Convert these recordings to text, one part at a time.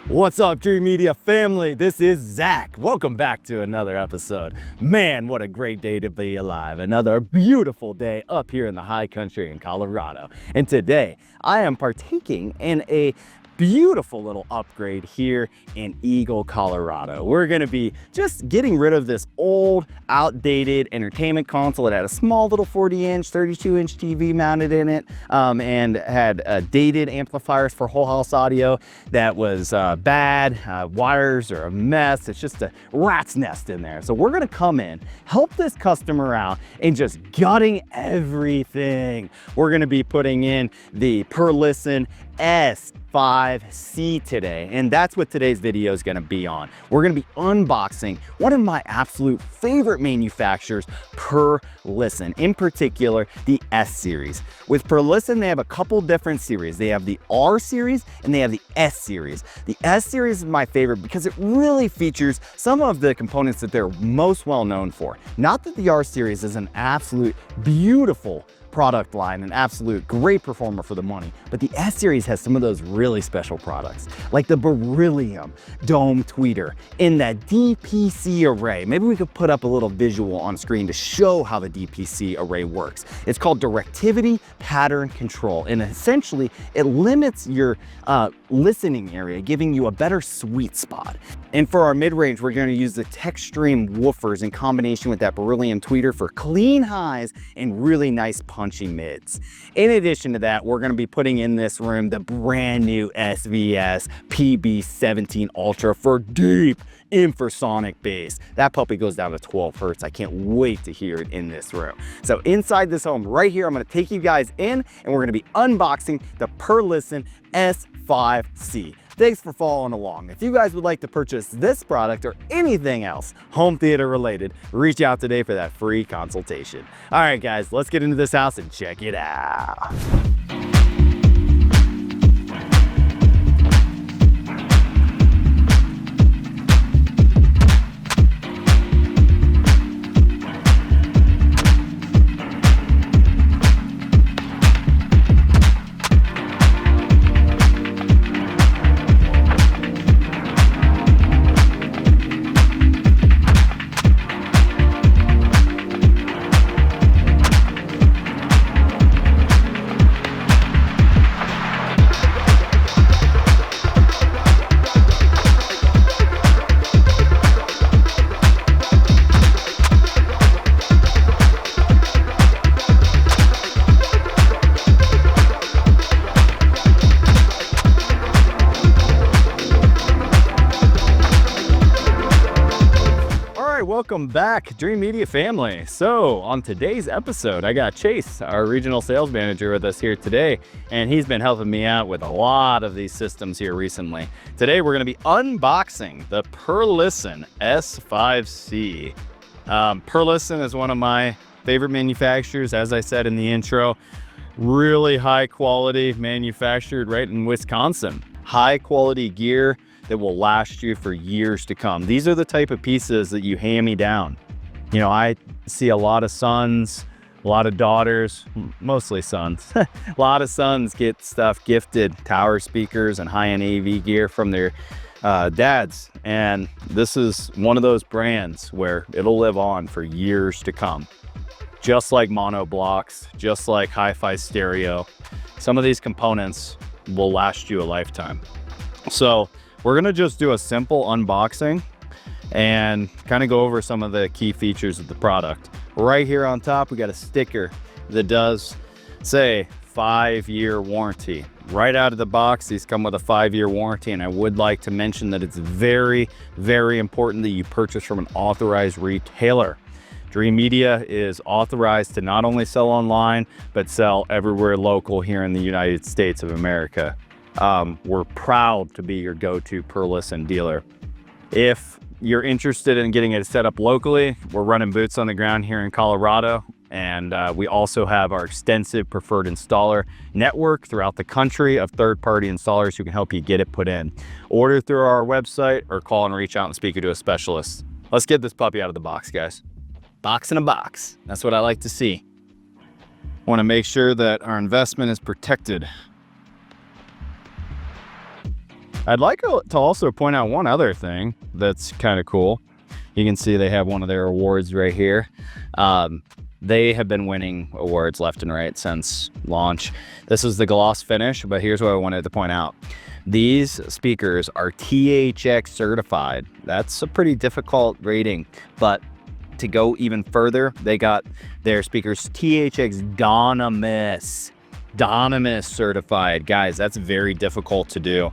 What's up, Dreamedia family? This is Zach. Welcome back to another episode. Man, what a great day to be alive. Another beautiful day up here in the high country in Colorado. And today, I am partaking in a beautiful little upgrade here in Eagle, Colorado. We're gonna be just getting rid of this old, outdated entertainment console. It had a small little 40-inch, 32-inch TV mounted in it, and had dated amplifiers for whole house audio that was bad. Wires are a mess. It's just a rat's nest in there. So we're gonna come in, help this customer out, and just gutting everything. We're gonna be putting in the Perlisten S5c today, and that's what today's video is going to be on. We're going to be unboxing one of my absolute favorite manufacturers, Perlisten, in particular the S series. With Perlisten, they have a couple different series. They have the R series and they have the S series. The S series is my favorite because it really features some of the components that they're most well known for. Not that the R series is an absolute beautiful product line, an absolute great performer for the money, but the S series has some of those really special products, like the beryllium dome tweeter in that DPC array. Maybe we could put up a little visual on screen to show how the DPC array works. It's called directivity pattern control, and essentially it limits your listening area, giving you a better sweet spot. And for our mid-range, we're going to use the Techstream woofers in combination with that beryllium tweeter for clean highs and really nice punchy mids. In addition to that, we're going to be putting in this room the brand new SVS PB17 Ultra for deep infrasonic bass. That puppy goes down to 12 hertz. I can't wait to hear it in this room. So inside this home right here, I'm going to take you guys in and we're going to be unboxing the Perlisten S5c. Thanks for following along. If you guys would like to purchase this product or anything else home theater related, reach out today for that free consultation. All right, guys, let's get into this house and check it out. Welcome back, Dreamedia family. So on today's episode, I got Chase, our regional sales manager, with us here today, and he's been helping me out with a lot of these systems here recently. Today, we're going to be unboxing the Perlisten S5c. Perlisten is one of my favorite manufacturers, as I said in the intro. Really high quality, manufactured right in Wisconsin. High quality gear that will last you for years to come. These are the type of pieces that you hand me down. You know, I see a lot of sons, a lot of daughters, mostly sons. A lot of sons get stuff gifted, tower speakers and high-end AV gear from their dads. And this is one of those brands where it'll live on for years to come. Just like mono blocks, just like hi-fi stereo. Some of these components will last you a lifetime. So we're gonna just do a simple unboxing and kind of go over some of the key features of the product. Right here on top, we got a sticker that does say 5-year warranty. Right out of the box, these come with a 5-year warranty, and I would like to mention that it's very, very important that you purchase from an authorized retailer. Dreamedia is authorized to not only sell online, but sell everywhere local here in the United States of America. We're proud to be your go-to Perlisten dealer. If you're interested in getting it set up locally, we're running boots on the ground here in Colorado, and we also have our extensive preferred installer network throughout the country of third-party installers who can help you get it put in. Order through our website or call and reach out and speak to a specialist. Let's get this puppy out of the box, guys. Box in a box. That's what I like to see. I want to make sure that our investment is protected. I'd like to also point out one other thing that's kind of cool. You can see they have one of their awards right here. They have been winning awards left and right since launch. This is the gloss finish, but here's what I wanted to point out. These speakers are THX certified. That's a pretty difficult rating, but to go even further, they got their speakers THX Dynamis certified. Guys, that's very difficult to do.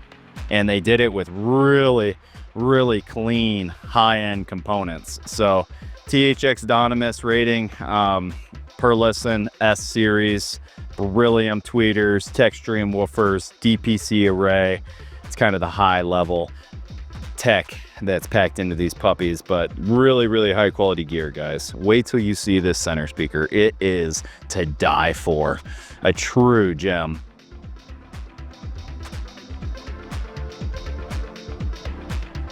And they did it with really, really clean high-end components. So THX Dynamis rating, Perlisten S series, beryllium tweeters, Textream woofers, DPC array. It's kind of the high level tech that's packed into these puppies, but really, really high quality gear, guys. Wait till you see this center speaker. It is to die for. A true gem.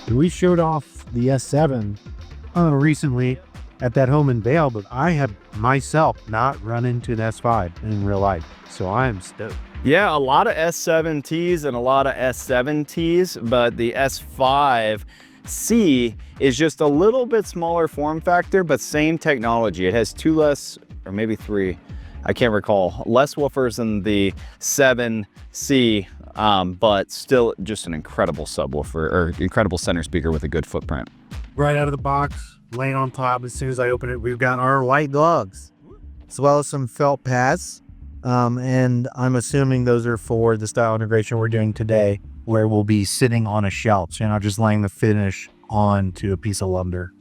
We showed off the S7 recently at that home in Vail, but I have myself not run into an S5 in real life, so I am stoked. Yeah, a lot of S7Ts and a lot of S7Ts, but the S5c is just a little bit smaller form factor, but same technology. It has 2 less, or maybe 3, I can't recall, less woofers than the 7c, but still just an incredible subwoofer, or incredible center speaker with a good footprint. Right out of the box, laying on top, as soon as I open it, we've got our white gloves, as well as some felt pads. And I'm assuming those are for the style integration we're doing today, where we'll be sitting on a shelf, so you're not just laying the finish onto a piece of lumber.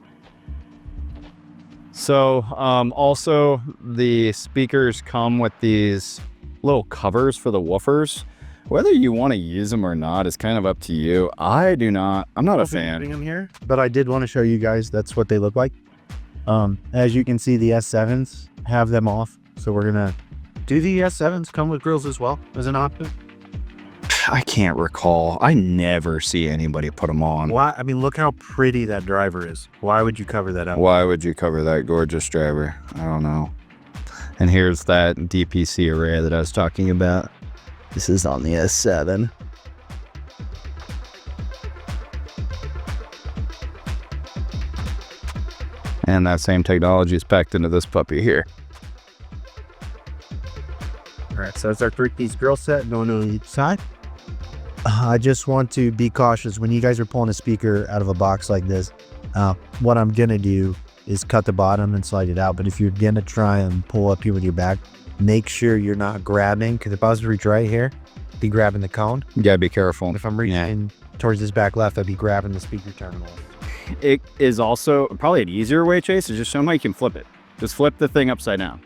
So also the speakers come with these little covers for the woofers. Whether you want to use them or not is kind of up to you. I'm not a fan. Them here, but I did want to show you guys that's what they look like. As you can see, the S7s have them off, so we're gonna do the S7s come with grills as well as an option? I can't recall. I never see anybody put them on. Why? I mean, look how pretty that driver is. Why would you cover that up? Why would you cover that gorgeous driver? I don't know. And here's that DPC array that I was talking about. This is on the S7. And that same technology is packed into this puppy here. All right, so that's our 3-piece grill set going on each side. I just want to be cautious when you guys are pulling a speaker out of a box like this. What I'm gonna do is cut the bottom and slide it out. But if you're gonna try and pull up here with your back, make sure you're not grabbing, because if I was to reach right here, I'd be grabbing the cone. You gotta be careful. And if I'm reaching towards this back left, I'd be grabbing the speaker terminal. It is also probably an easier way, Chase, is just show them how you can flip it. Just flip the thing upside down.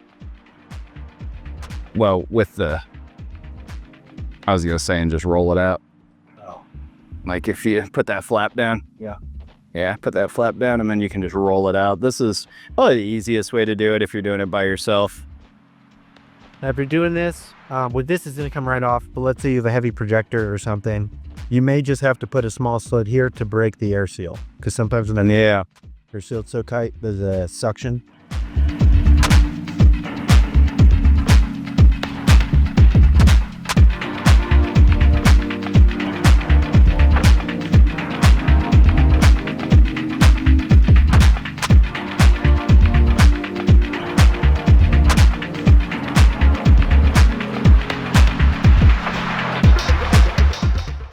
Well, with the, I was gonna say, and just roll it out. Oh. Like if you put that flap down. Yeah. Yeah, put that flap down and then you can just roll it out. This is probably the easiest way to do it if you're doing it by yourself. Now, if you're doing this, with this is gonna come right off, but let's say you have a heavy projector or something, you may just have to put a small slit here to break the air seal. Because sometimes when the air sealed so tight, there's a suction.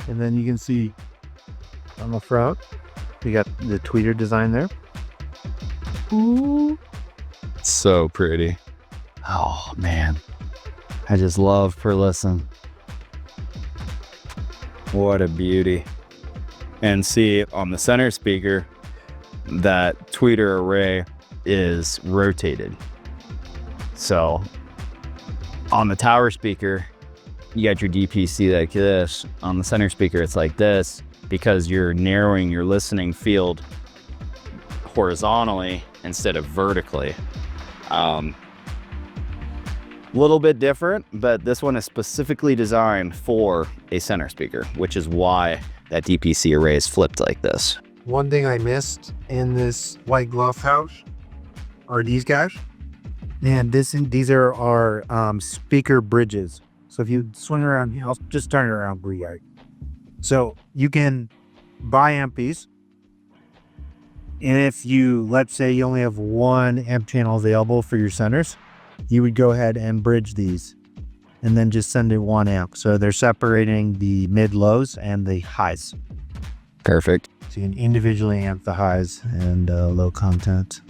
And then you can see on the front, we got the tweeter design there. Ooh. So pretty. Oh man, I just love Perlisten. What a beauty. And see, on the center speaker, that tweeter array is rotated. So on the tower speaker, you got your DPC like this. On the center speaker, it's like this, because you're narrowing your listening field horizontally instead of vertically. Little bit different, but this one is specifically designed for a center speaker, which is why that DPC array is flipped like this. One thing I missed in this white glove house are these guys. And these are our speaker bridges. So if you swing around, I'll just turn it around for you guys. So you can buy amp piece, and if you, let's say you only have one amp channel available for your centers, you would go ahead and bridge these and then just send it one amp. So they're separating the mid lows and the highs. Perfect. So you can individually amp the highs and low content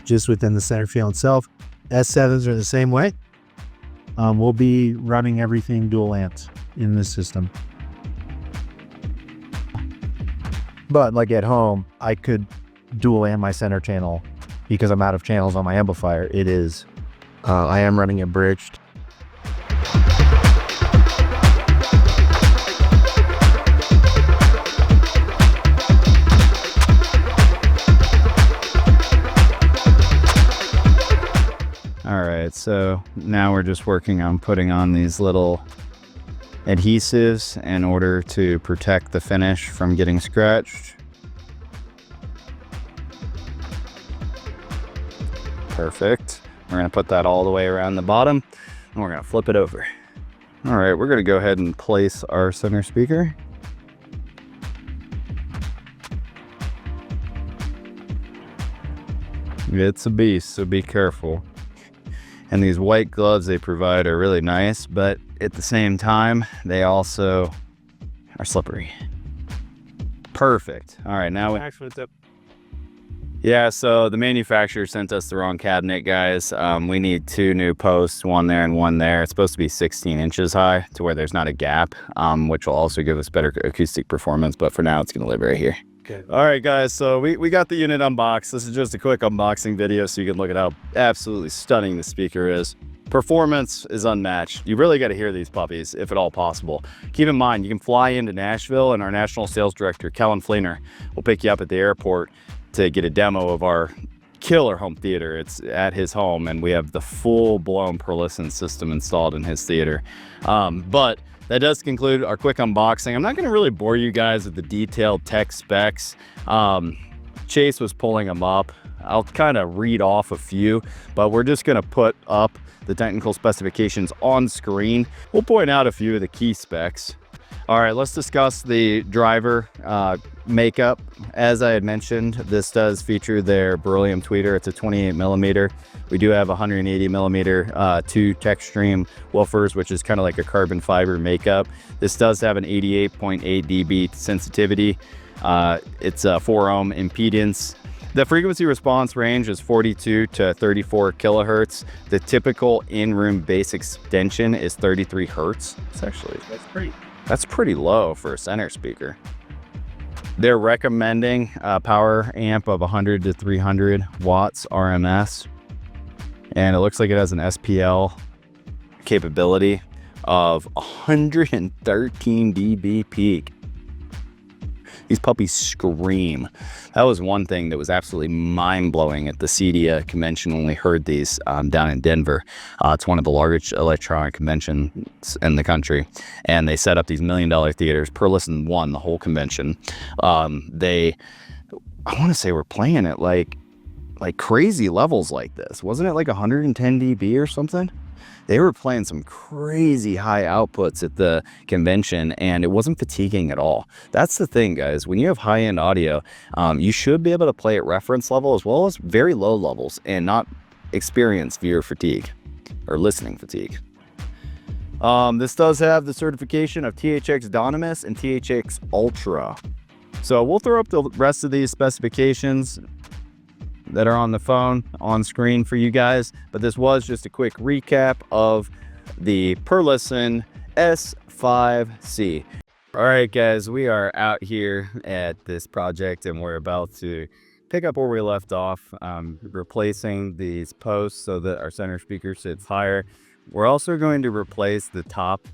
just within the center field itself. S7s are the same way. We'll be running everything dual amped in this system. But like at home, I could dual amp my center channel because I'm out of channels on my amplifier. I am running it bridged. All right, so now we're just working on putting on these little adhesives in order to protect the finish from getting scratched. Perfect. We're gonna put that all the way around the bottom and we're gonna flip it over. All right, we're gonna go ahead and place our center speaker. It's a beast, so be careful. And these white gloves they provide are really nice, but at the same time, they also are slippery. Perfect. All right, now yeah, so the manufacturer sent us the wrong cabinet, guys. We need 2 new posts, one there and one there. It's supposed to be 16 inches high to where there's not a gap, which will also give us better acoustic performance, but for now it's gonna live right here. Okay. All right, guys, so we got the unit unboxed. This is just a quick unboxing video so you can look at how absolutely stunning the speaker is. Performance is unmatched. You really got to hear these puppies if at all possible. Keep in mind, you can fly into Nashville and our national sales director, Kellen Fleener, will pick you up at the airport to get a demo of our killer home theater. It's at his home and we have the full-blown Perlisten system installed in his theater. But that does conclude our quick unboxing. I'm not going to really bore you guys with the detailed tech specs. Chase was pulling them up. I'll kind of read off a few, but we're just going to put up the technical specifications on screen. We'll point out a few of the key specs. All right, let's discuss the driver makeup. As I had mentioned, this does feature their beryllium tweeter. It's a 28 millimeter. We do have 180 millimeter 2 TechStream woofers, which is kind of like a carbon fiber makeup. This does have an 88.8 dB sensitivity. It's a 4 ohm impedance. The frequency response range is 42 to 34 kilohertz. The typical in-room bass extension is 33 hertz. That's pretty low for a center speaker. They're recommending a power amp of 100 to 300 watts RMS. And it looks like it has an SPL capability of 113 dB peak. These puppies scream. That was one thing that was absolutely mind-blowing at the CEDIA convention when we heard these down in Denver. It's one of the largest electronic conventions in the country. And they set up these $1 million theaters. Perlisten won the whole convention. I want to say we're playing at like crazy levels like this. Wasn't it like 110 dB or something? They were playing some crazy high outputs at the convention and it wasn't fatiguing at all. That's the thing, guys. When you have high-end audio, you should be able to play at reference level as well as very low levels and not experience viewer fatigue or listening fatigue. This does have the certification of THX Donimus and THX Ultra. So we'll throw up the rest of these specifications that are on the phone on screen for you guys, but this was just a quick recap of the Perlisten S5c. All right, guys, we are out here at this project and we're about to pick up where we left off, replacing these posts so that our center speaker sits higher. We're also going to replace the top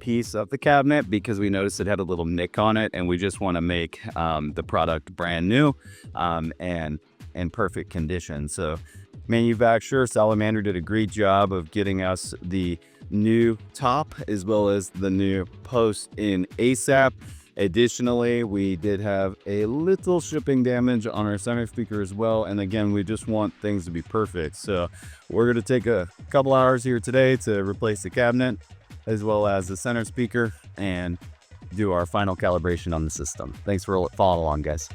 piece of the cabinet because we noticed it had a little nick on it and we just want to make the product brand new and in perfect condition. So manufacturer Salamander did a great job of getting us the new top as well as the new post in ASAP. Additionally, we did have a little shipping damage on our center speaker as well, and again, we just want things to be perfect. So we're going to take a couple hours here today to replace the cabinet as well as the center speaker and do our final calibration on the system. Thanks for following along, guys.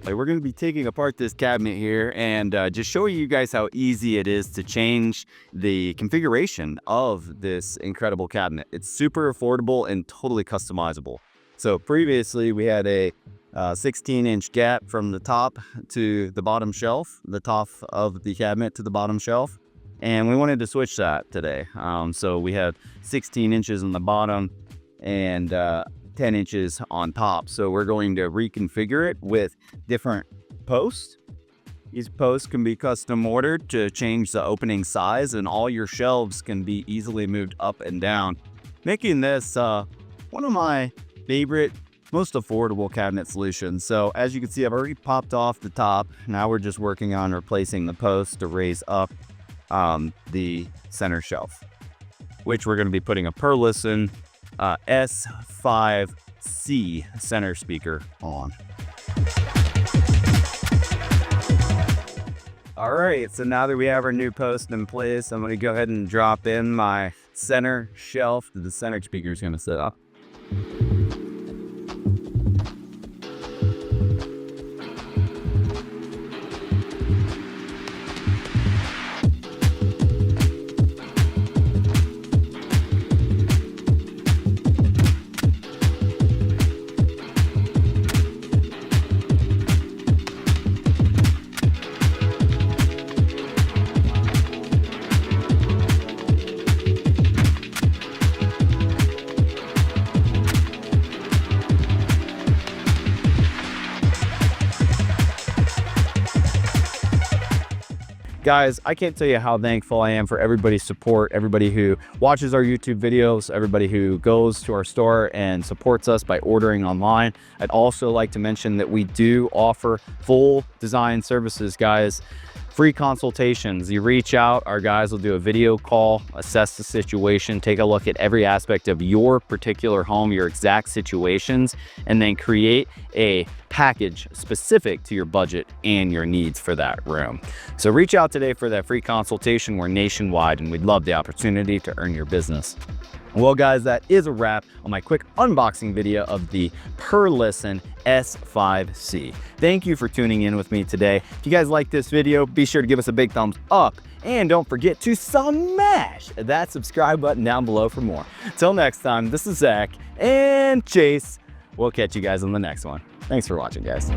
We're going to be taking apart this cabinet here and just showing you guys how easy it is to change the configuration of this incredible cabinet. It's super affordable and totally customizable. So previously we had a 16-inch gap from the top to the bottom shelf, the top of the cabinet to the bottom shelf, and we wanted to switch that today. So we had 16 inches on the bottom and 10 inches on top. So we're going to reconfigure it with different posts. These posts can be custom ordered to change the opening size, and all your shelves can be easily moved up and down, making this one of my favorite, most affordable cabinet solutions. So as you can see, I've already popped off the top. Now we're just working on replacing the post to raise up the center shelf, which we're going to be putting a Perlisten S5c center speaker on. All right, so now that we have our new post in place, I'm going to go ahead and drop in my center shelf that the center speaker is going to sit up. Guys, I can't tell you how thankful I am for everybody's support, everybody who watches our YouTube videos, everybody who goes to our store and supports us by ordering online. I'd also like to mention that we do offer full design services, guys. Free consultations. You reach out, our guys will do a video call, assess the situation, take a look at every aspect of your particular home, your exact situations, and then create a package specific to your budget and your needs for that room. So reach out today for that free consultation. We're nationwide and we'd love the opportunity to earn your business. Well, guys, that is a wrap on my quick unboxing video of the Perlisten S5c. Thank you for tuning in with me today. If you guys like this video, be sure to give us a big thumbs up and don't forget to smash that subscribe button down below for more. Till next time, this is Zach and Chase. We'll catch you guys on the next one. Thanks for watching, guys.